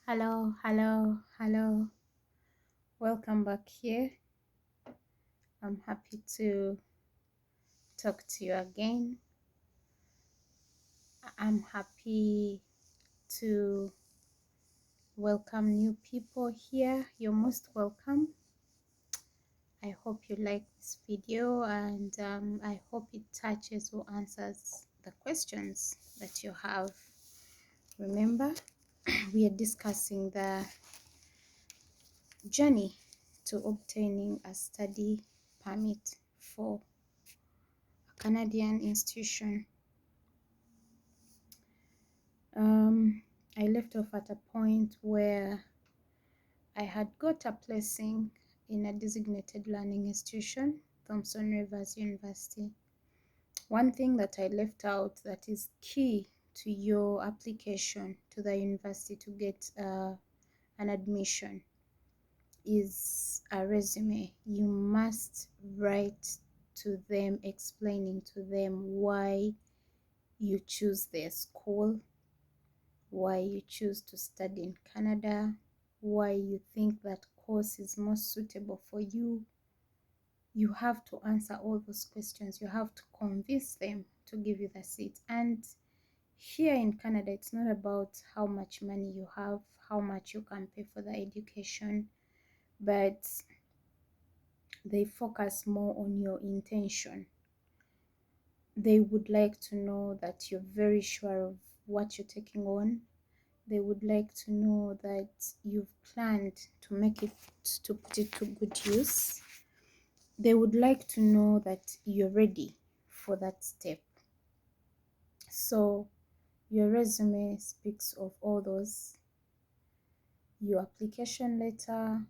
Hello. Welcome back here. I'm happy to talk to you again. I'm happy to welcome new people here. You're most welcome. I hope you like this video and I hope it touches or answers the questions that you have. Remember, we are discussing the journey to obtaining a study permit for a Canadian institution. I left off at a point where I had got a placing in a designated learning institution, Thomson Rivers University. One thing that I left out that is key to your application to the university to get an admission is a resume. You must write to them explaining to them why you choose their school, why you choose to study in Canada, why you think that course is most suitable for you. You have to answer all those questions. You have to convince them to give you the seat. And here in Canada, it's not about how much money you have, how much you can pay for the education, but they focus more on your intention. They would like to know that you're very sure of what you're taking on. They would like to know that you've planned to make it, to put it to good use. They would like to know that you're ready for that step. So your resume speaks of all those, your application letter,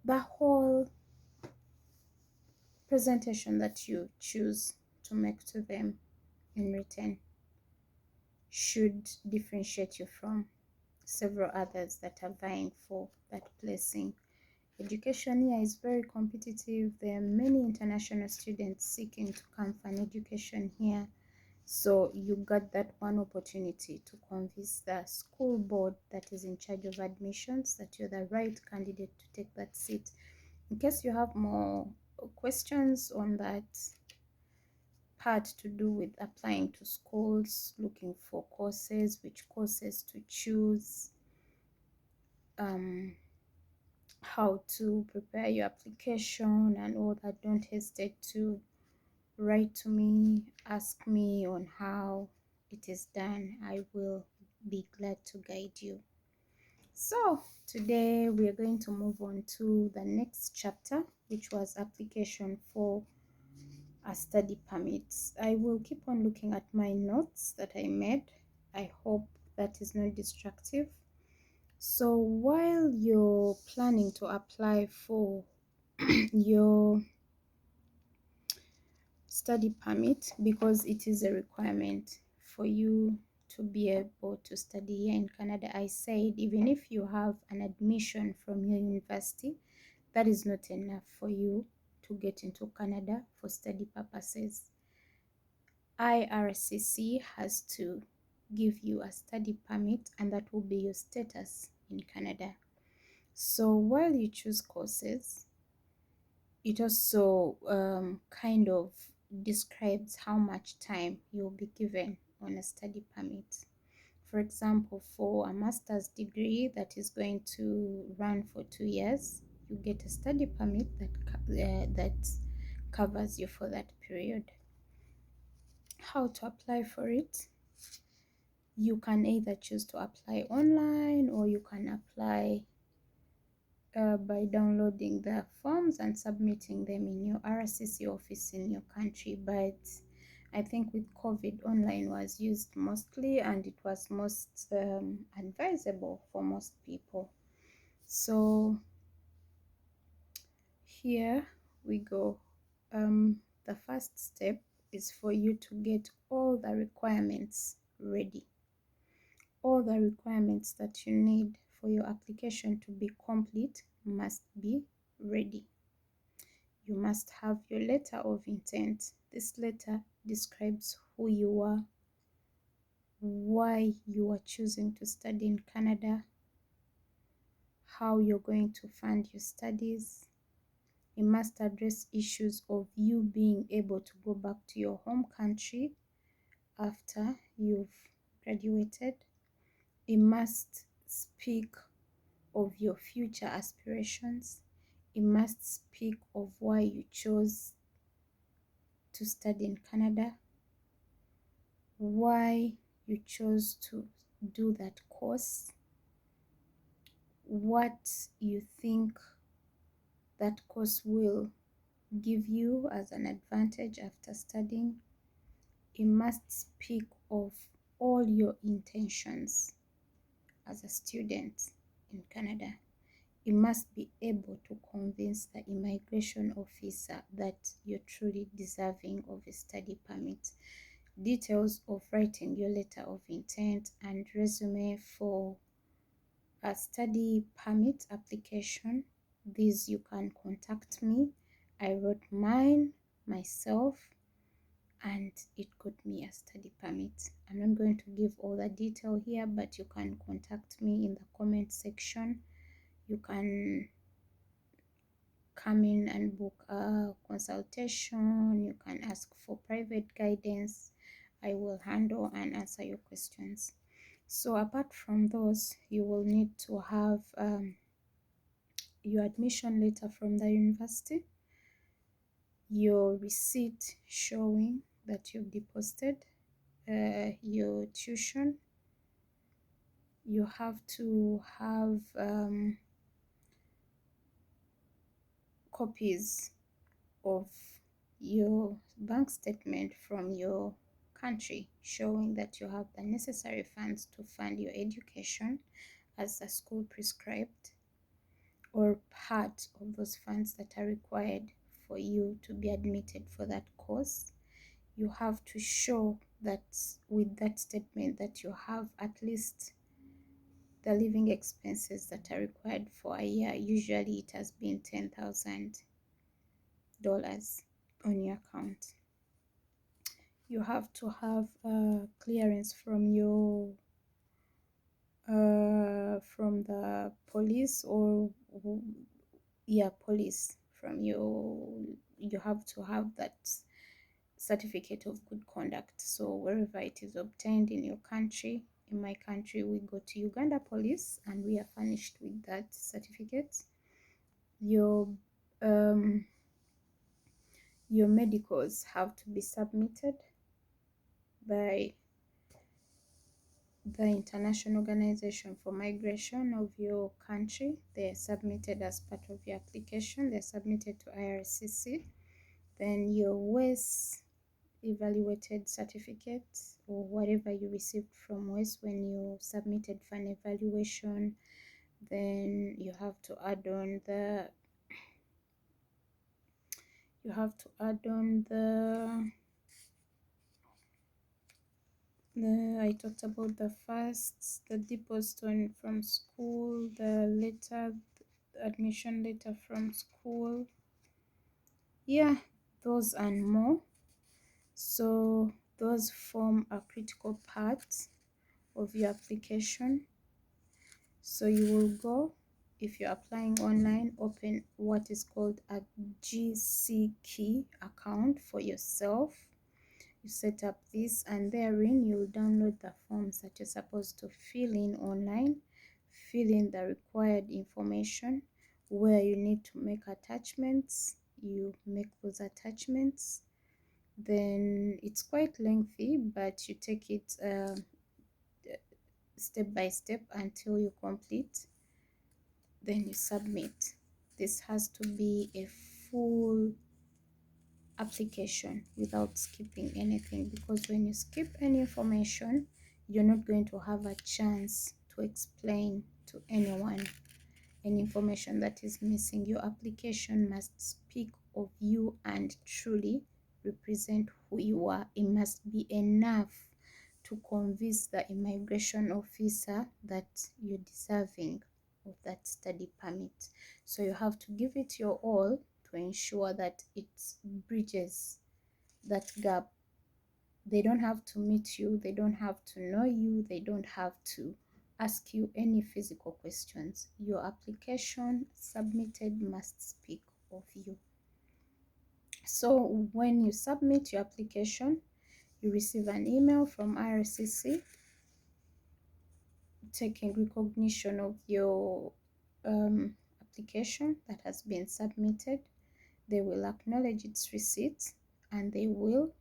the whole presentation that you choose to make to them in written should differentiate you from several others that are vying for that placing. Education here is very competitive. There are many international students seeking to come for an education here. So you got that one opportunity to convince the school board that is in charge of admissions that you're the right candidate to take that seat. In case you have more questions on that part to do with applying to schools, looking for courses, which courses to choose, how to prepare your application and all that, don't hesitate to write to me, ask me on how it is done. I will be glad to guide you. So today we are going to move on to the next chapter, which was application for a study permit. I will keep on looking at my notes that I made. I hope that is not destructive. So while you're planning to apply for your study permit, because it is a requirement for you to be able to study here in Canada, I said even if you have an admission from your university, that is not enough for you to get into Canada for study purposes. IRCC has to give you a study permit, and that will be your status in Canada. So while you choose courses, it also kind of describes how much time you'll be given on a study permit. For example, for a master's degree that is going to run for 2 years, you get a study permit that covers you for that period. How to apply for it? You can either choose to apply online, or you can apply by downloading the forms and submitting them in your RCC office in your country. But I think with COVID, online was used mostly, and it was most advisable for most people. So here we go. The first step is for you to get all the requirements ready. All the requirements that you need for your application to be complete must be ready. You must have your letter of intent. This letter describes who you are, why you are choosing to study in Canada, how you're going to fund your studies. It must address issues of you being able to go back to your home country after you've graduated. It must speak of your future aspirations. It must speak of why you chose to study in Canada, why you chose to do that course, what you think that course will give you as an advantage after studying. It must speak of all your intentions as a student in Canada. It must be able to convince the immigration officer that you're truly deserving of a study permit. Details of writing your letter of intent and resume for a study permit application. These you can contact me. I wrote mine myself and it got me a study permit. I'm not going to give all the detail here, but you can contact me in the comment section. You can come in and book a consultation. You can ask for private guidance. I will handle and answer your questions. So apart from those, you will need to have your admission letter from the university, your receipt showing that you've deposited your tuition. You have to have copies of your bank statement from your country showing that you have the necessary funds to fund your education as the school prescribed, or part of those funds that are required for you to be admitted for that course. You have to show that with that statement that you have at least the living expenses that are required for a year. Usually it has been $10,000 on your account. You have to have clearance from your from the police, or police from you have to have that certificate of good conduct. So wherever it is obtained in your country, in my country we go to Uganda police and we are furnished with that certificate. Your medicals have to be submitted by the International Organization for Migration of your country. They are submitted as part of your application. They're submitted to IRCC. Then your WES evaluated certificate, or whatever you received from WES when you submitted for an evaluation. Then you have to add on the I talked about the first, the deposit from school, the letter, the admission letter from school. Yeah, those and more. So those form a critical part of your application. So you will go, if you're applying online, open what is called a GC key account for yourself. You set up this, and therein you'll download the forms that you're supposed to fill in online. Fill in the required information. Where you need to make attachments, you make those attachments. Then it's quite lengthy, but you take it step by step until you complete. Then you submit. This has to be a full application without skipping anything, because when you skip any information, you're not going to have a chance to explain to anyone any information that is missing. Your application must speak of you and truly represent who you are. It must be enough to convince the immigration officer that you're deserving of that study permit. So you have to give it your all to ensure that it bridges that gap. They don't have to meet you, they don't have to know you, they don't have to ask you any physical questions. Your application submitted must speak of you. So when you submit your application, you receive an email from IRCC taking recognition of your application that has been submitted. They will acknowledge its receipt, and they will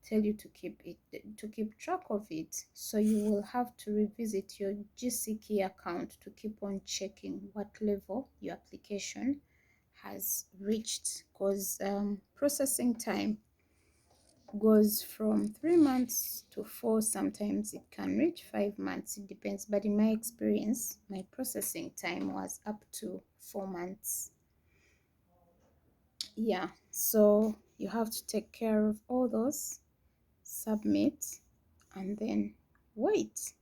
tell you to keep track of it. So you will have to revisit your GCK account to keep on checking what level your application has reached, because processing time goes from 3 months to 4. Sometimes it can reach 5 months, it depends, but in my experience my processing time was up to 4 months. Yeah, so you have to take care of all those, submit, and then wait.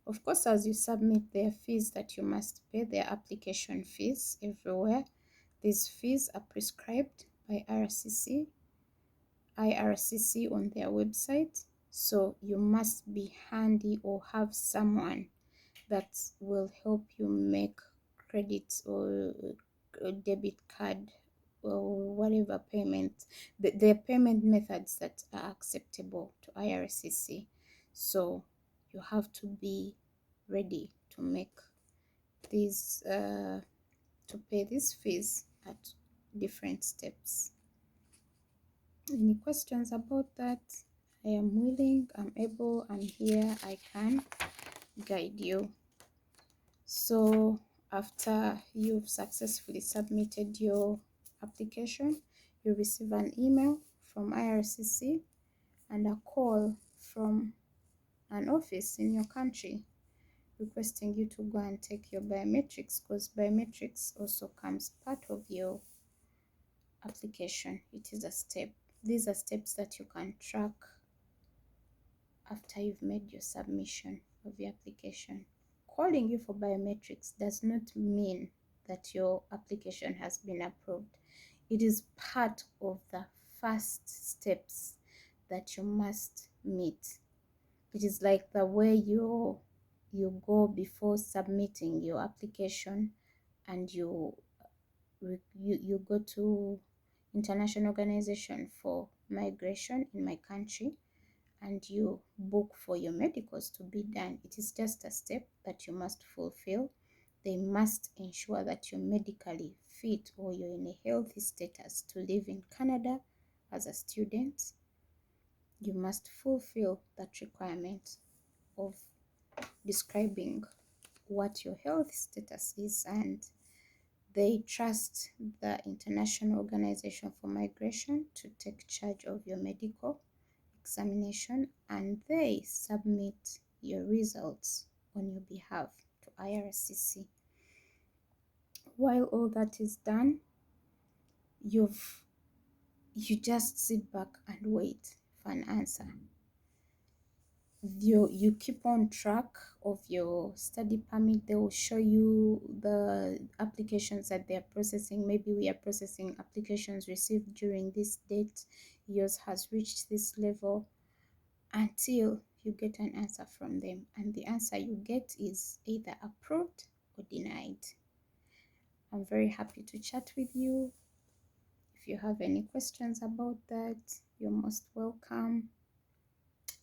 Of course, as you submit, there are fees that you must pay. There are application fees everywhere. These fees are prescribed by IRCC on their website, so you must be handy or have someone that will help you make credit or debit card or whatever payment. There are payment methods that are acceptable to IRCC, so you have to be ready to make these to pay these fees at different steps. Any questions about that? I am willing, I'm able, I'm here, I can guide you. So after you've successfully submitted your application, you receive an email from IRCC and a call from an office in your country requesting you to go and take your biometrics, because biometrics also comes part of your application. It is a step. These are steps that you can track after you've made your submission of your application. Calling you for biometrics does not mean that your application has been approved. It is part of the first steps that you must meet. It is like the way you go before submitting your application, and you go to International Organization for Migration in my country, and you book for your medicals to be done. It is just a step that you must fulfill. They must ensure that you're medically fit or you're in a healthy status to live in Canada as a student. You must fulfill that requirement of describing what your health status is, and they trust the International Organization for Migration to take charge of your medical examination, and they submit your results on your behalf to IRCC. While all that is done, you just sit back and wait for an answer. You keep on track of your study permit. They will show you the applications that they are processing. Maybe we are processing applications received during this date. Yours has reached this level, until you get an answer from them, and the answer you get is either approved or denied. I'm very happy to chat with you. If you have any questions about that, you're most welcome.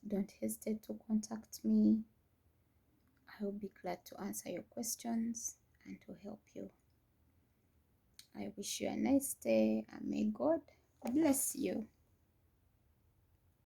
Don't hesitate to contact me. I will be glad to answer your questions and to help you. I wish you a nice day, and may God bless you.